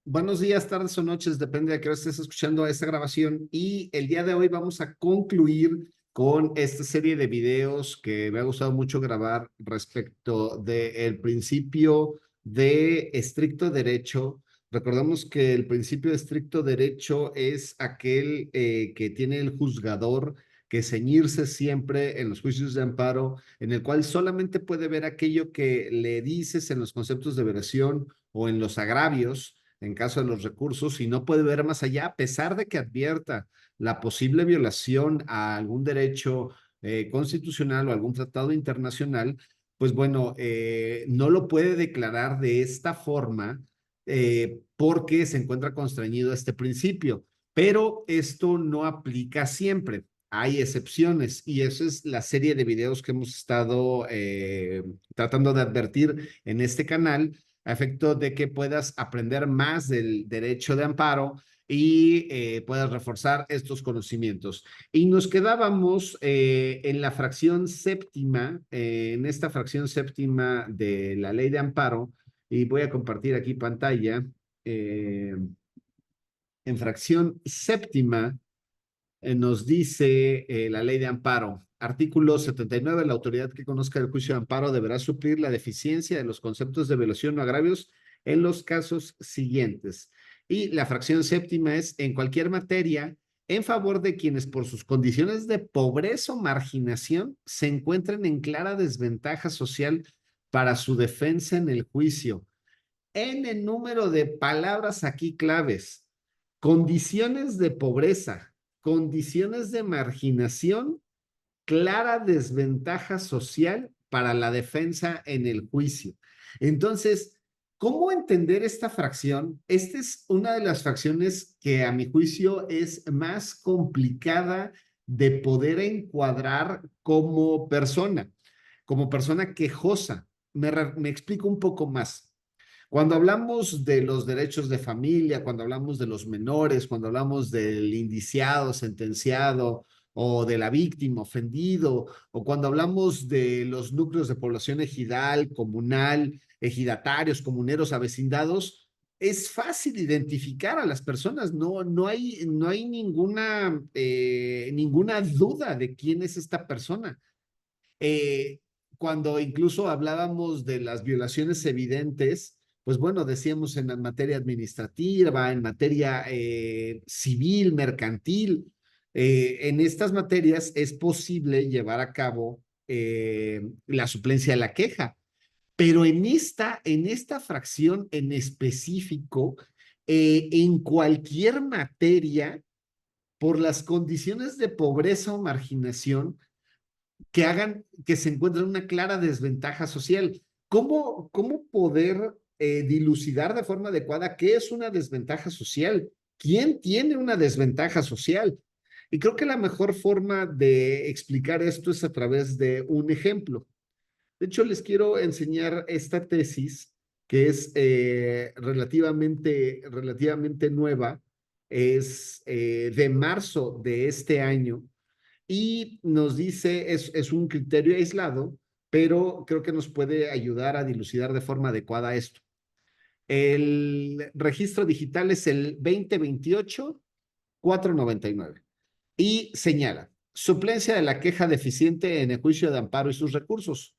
Buenos días, tardes o noches, depende de a qué hora estés escuchando esta grabación. Y el día de hoy vamos a concluir con esta serie de videos que me ha gustado mucho grabar respecto del principio de estricto derecho. Recordamos que el principio de estricto derecho es aquel que tiene el juzgador que ceñirse siempre en los juicios de amparo, en el cual solamente puede ver aquello que le dices en los conceptos de versión o en los agravios en caso de los recursos y no puede ver más allá, a pesar de que advierta la posible violación a algún derecho constitucional o algún tratado internacional, pues bueno, no lo puede declarar de esta forma porque se encuentra constreñido a este principio. Pero esto no aplica siempre. Hay excepciones y eso es la serie de videos que hemos estado tratando de advertir en este canal a efecto de que puedas aprender más del derecho de amparo y puedas reforzar estos conocimientos. Y nos quedábamos en la fracción séptima, en esta fracción séptima de la ley de amparo, y voy a compartir aquí pantalla. eh, en fracción séptima nos dice la ley de amparo. Artículo 79. La autoridad que conozca el juicio de amparo deberá suplir la deficiencia de los conceptos de violación o agravios en los casos siguientes. Y la fracción séptima es en cualquier materia en favor de quienes por sus condiciones de pobreza o marginación se encuentren en clara desventaja social para su defensa en el juicio. En el número de palabras aquí claves: condiciones de pobreza, condiciones de marginación, clara desventaja social para la defensa en el juicio. Entonces, ¿cómo entender esta fracción? Esta es una de las fracciones que a mi juicio es más complicada de poder encuadrar como persona quejosa. Me explico un poco más. Cuando hablamos de los derechos de familia, cuando hablamos de los menores, cuando hablamos del indiciado, sentenciado, o de la víctima, ofendido, o cuando hablamos de los núcleos de población ejidal, comunal, ejidatarios, comuneros, avecindados, es fácil identificar a las personas, no hay ninguna duda de quién es esta persona. Eh, Cuando incluso hablábamos de las violaciones evidentes, pues bueno, decíamos en materia administrativa, en materia civil, mercantil, en estas materias es posible llevar a cabo la suplencia de la queja, pero en esta fracción en específico, en cualquier materia, por las condiciones de pobreza o marginación, que hagan que se encuentren una clara desventaja social. ¿Cómo poder dilucidar de forma adecuada qué es una desventaja social? ¿Quién tiene una desventaja social? Y creo que la mejor forma de explicar esto es a través de un ejemplo. De hecho, les quiero enseñar esta tesis que es relativamente nueva, es de marzo de este año y nos dice, es un criterio aislado, pero creo que nos puede ayudar a dilucidar de forma adecuada esto. El registro digital es el 2028-499 y señala: suplencia de la queja deficiente en el juicio de amparo y sus recursos.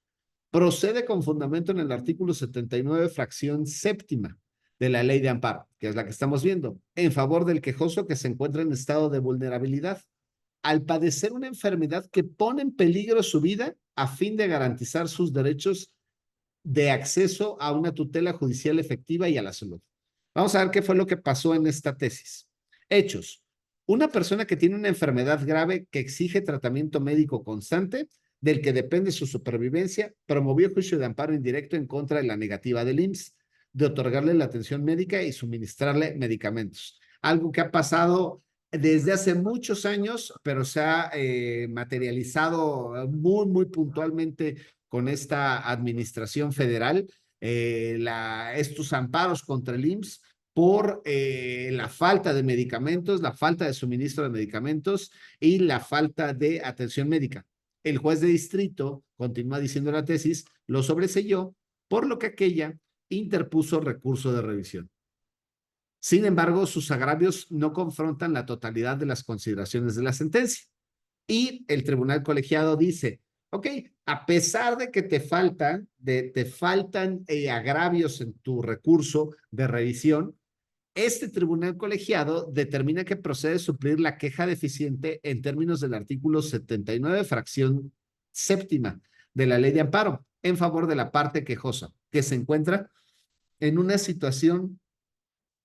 Procede con fundamento en el artículo 79, fracción séptima de la ley de amparo, que es la que estamos viendo, en favor del quejoso que se encuentra en estado de vulnerabilidad al padecer una enfermedad que pone en peligro su vida a fin de garantizar sus derechos de acceso a una tutela judicial efectiva y a la salud. Vamos a ver qué fue lo que pasó en esta tesis. Hechos: una persona que tiene una enfermedad grave que exige tratamiento médico constante, del que depende su supervivencia, promovió juicio de amparo indirecto en contra de la negativa del IMSS de otorgarle la atención médica y suministrarle medicamentos. Algo que ha pasado desde hace muchos años, pero se ha materializado muy puntualmente con esta administración federal, estos amparos contra el IMSS por la falta de medicamentos, la falta de suministro de medicamentos y la falta de atención médica. El juez de distrito, continúa diciendo la tesis, lo sobreseyó, por lo que aquella interpuso recurso de revisión. Sin embargo, sus agravios no confrontan la totalidad de las consideraciones de la sentencia. Y el tribunal colegiado dice, ok, a pesar de que te faltan agravios en tu recurso de revisión, este tribunal colegiado determina que procede a suplir la queja deficiente en términos del artículo 79, fracción séptima de la ley de amparo, en favor de la parte quejosa, que se encuentra en una situación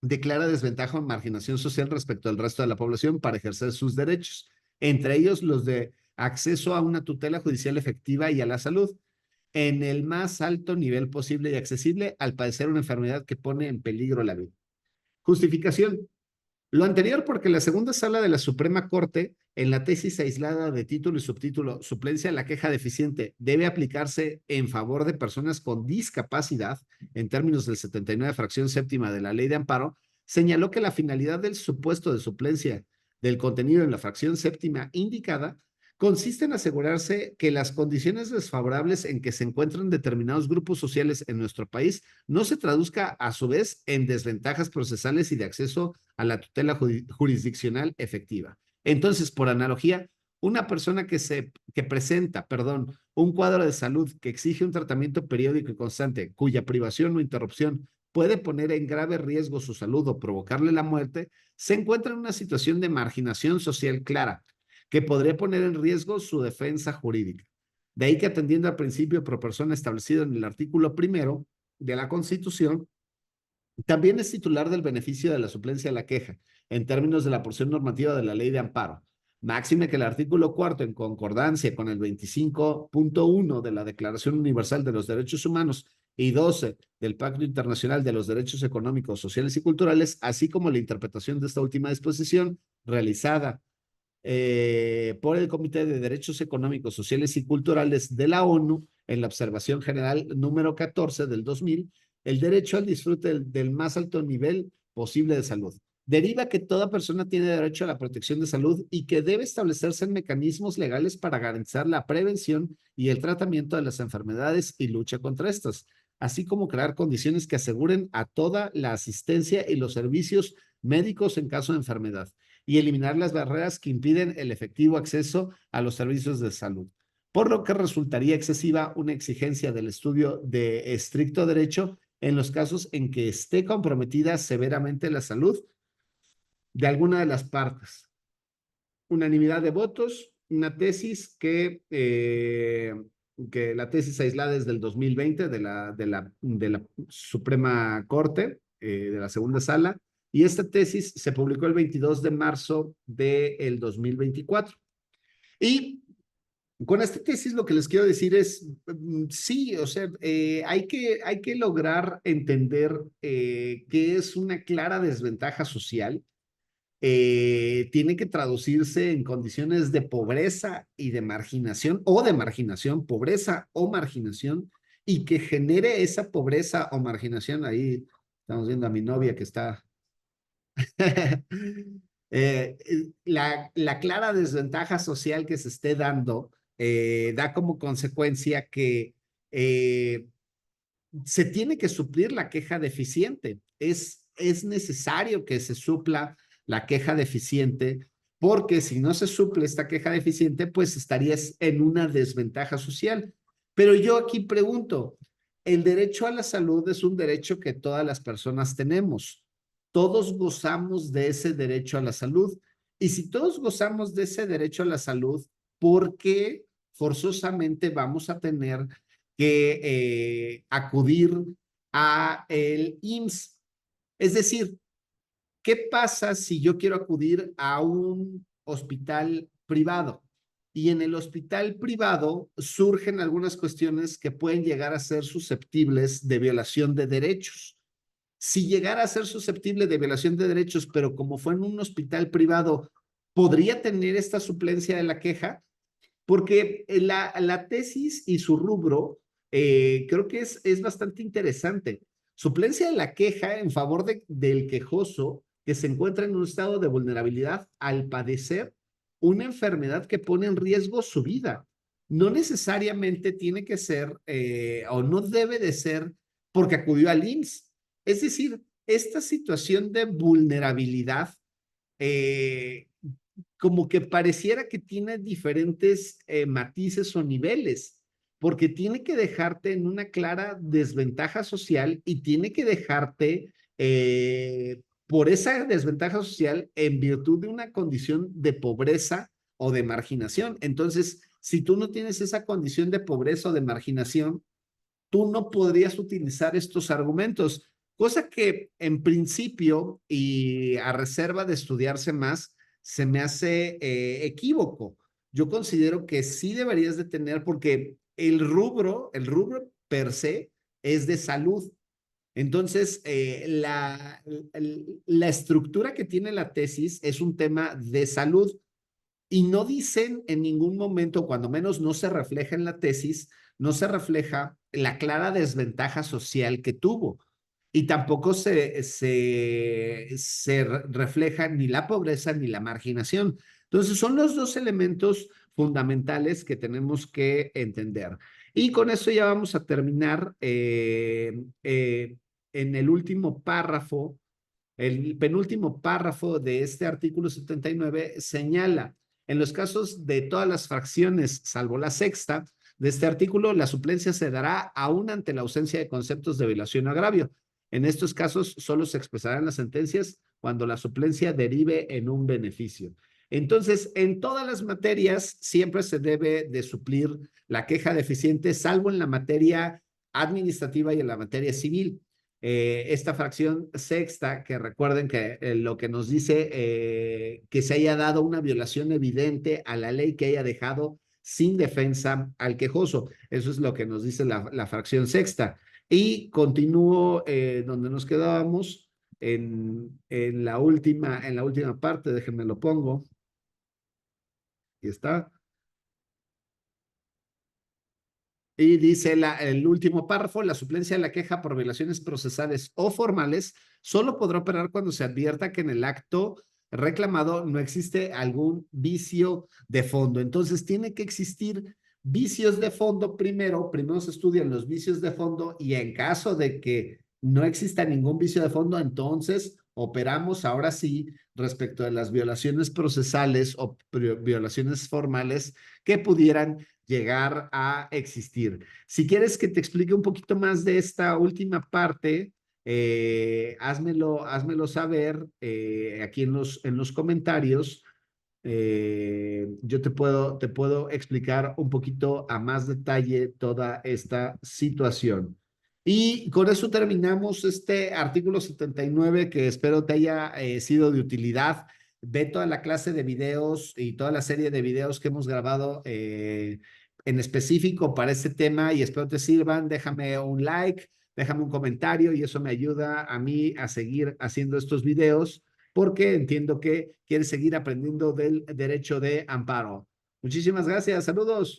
de clara desventaja o marginación social respecto al resto de la población para ejercer sus derechos, entre ellos los de acceso a una tutela judicial efectiva y a la salud, en el más alto nivel posible y accesible al padecer una enfermedad que pone en peligro la vida. Justificación. Lo anterior porque la segunda sala de la Suprema Corte, en la tesis aislada de título y subtítulo Suplencia a la queja deficiente, debe aplicarse en favor de personas con discapacidad, en términos del 79, fracción séptima de la Ley de Amparo, señaló que la finalidad del supuesto de suplencia del contenido en la fracción séptima indicada consiste en asegurarse que las condiciones desfavorables en que se encuentran determinados grupos sociales en nuestro país no se traduzca a su vez en desventajas procesales y de acceso a la tutela jurisdiccional efectiva. Entonces, por analogía, una persona que presenta, un cuadro de salud que exige un tratamiento periódico y constante, cuya privación o interrupción puede poner en grave riesgo su salud o provocarle la muerte, se encuentra en una situación de marginación social clara, que podría poner en riesgo su defensa jurídica. De ahí que, atendiendo al principio pro persona establecido en el artículo 1 de la Constitución, también es titular del beneficio de la suplencia a la queja, en términos de la porción normativa de la Ley de Amparo. Máxime que el artículo 4, en concordancia con el 25.1 de la Declaración Universal de los Derechos Humanos y 12 del Pacto Internacional de los Derechos Económicos, Sociales y Culturales, así como la interpretación de esta última disposición realizada por el Comité de Derechos Económicos, Sociales y Culturales de la ONU en la Observación General número 14 del 2000, el derecho al disfrute del más alto nivel posible de salud. Deriva que toda persona tiene derecho a la protección de salud y que debe establecerse mecanismos legales para garantizar la prevención y el tratamiento de las enfermedades y lucha contra estas, así como crear condiciones que aseguren a toda la asistencia y los servicios médicos en caso de enfermedad y eliminar las barreras que impiden el efectivo acceso a los servicios de salud, por lo que resultaría excesiva una exigencia del estudio de estricto derecho en los casos en que esté comprometida severamente la salud de alguna de las partes. Unanimidad de votos, una tesis que la tesis aislada es del 2020 de la Suprema Corte, de la segunda sala, y esta tesis se publicó el 22 de marzo del 2024. Y con esta tesis lo que les quiero decir es, sí, o sea, hay que lograr entender que es una clara desventaja social. Tiene que traducirse en condiciones de pobreza y de marginación, o de marginación, pobreza o marginación, y que genere esa pobreza o marginación. Ahí estamos viendo a mi novia que está la clara desventaja social que se esté dando da como consecuencia que se tiene que suplir la queja deficiente. Es necesario que se supla la queja deficiente, porque si no se suple esta queja deficiente, pues estarías en una desventaja social. Pero yo aquí pregunto, el derecho a la salud es un derecho que todas las personas tenemos. Todos gozamos de ese derecho a la salud. Y si todos gozamos de ese derecho a la salud, ¿por qué forzosamente vamos a tener que acudir a el IMSS? Es decir, ¿qué pasa si yo quiero acudir a un hospital privado? Y en el hospital privado surgen algunas cuestiones que pueden llegar a ser susceptibles de violación de derechos. Si llegara a ser susceptible de violación de derechos, pero como fue en un hospital privado, ¿podría tener esta suplencia de la queja? Porque la tesis y su rubro creo que es bastante interesante. Suplencia de la queja en favor del quejoso que se encuentra en un estado de vulnerabilidad al padecer una enfermedad que pone en riesgo su vida. No necesariamente tiene que ser o no debe de ser porque acudió al IMSS. Es decir, esta situación de vulnerabilidad, eh, como que pareciera que tiene diferentes matices o niveles, porque tiene que dejarte en una clara desventaja social y tiene que dejarte por esa desventaja social en virtud de una condición de pobreza o de marginación. Entonces, si tú no tienes esa condición de pobreza o de marginación, tú no podrías utilizar estos argumentos, cosa que en principio y a reserva de estudiarse más, se me hace equívoco. Yo considero que sí deberías de tener, porque el rubro per se es de salud. Entonces, la estructura que tiene la tesis es un tema de salud. Y no dicen en ningún momento, cuando menos no se refleja en la tesis, no se refleja la clara desventaja social que tuvo. Y tampoco se refleja ni la pobreza ni la marginación. Entonces, son los dos elementos fundamentales que tenemos que entender. Y con eso ya vamos a terminar en el último párrafo. El penúltimo párrafo de este artículo 79 señala, en los casos de todas las fracciones, salvo la sexta, de este artículo, la suplencia se dará aún ante la ausencia de conceptos de violación o agravio. En estos casos, solo se expresarán las sentencias cuando la suplencia derive en un beneficio. Entonces, en todas las materias siempre se debe de suplir la queja deficiente, salvo en la materia administrativa y en la materia civil. Esta fracción sexta, que recuerden que lo que nos dice que se haya dado una violación evidente a la ley que haya dejado sin defensa al quejoso. Eso es lo que nos dice la fracción sexta. Y continúo donde nos quedábamos en la última parte, déjenme lo pongo. Aquí está. Y dice el último párrafo, la suplencia de la queja por violaciones procesales o formales solo podrá operar cuando se advierta que en el acto reclamado no existe algún vicio de fondo. Entonces, tiene que existir vicios de fondo primero se estudian los vicios de fondo y en caso de que no exista ningún vicio de fondo, entonces operamos ahora sí respecto de las violaciones procesales o violaciones formales que pudieran llegar a existir. Si quieres que te explique un poquito más de esta última parte, házmelo saber aquí en los comentarios. Yo te puedo explicar un poquito a más detalle toda esta situación. Y con eso terminamos este artículo 79 que espero te haya sido de utilidad. Ve toda la clase de videos y toda la serie de videos que hemos grabado en específico para este tema y espero te sirvan. Déjame un like, déjame un comentario y eso me ayuda a mí a seguir haciendo estos videos porque entiendo que quieres seguir aprendiendo del derecho de amparo. Muchísimas gracias. Saludos.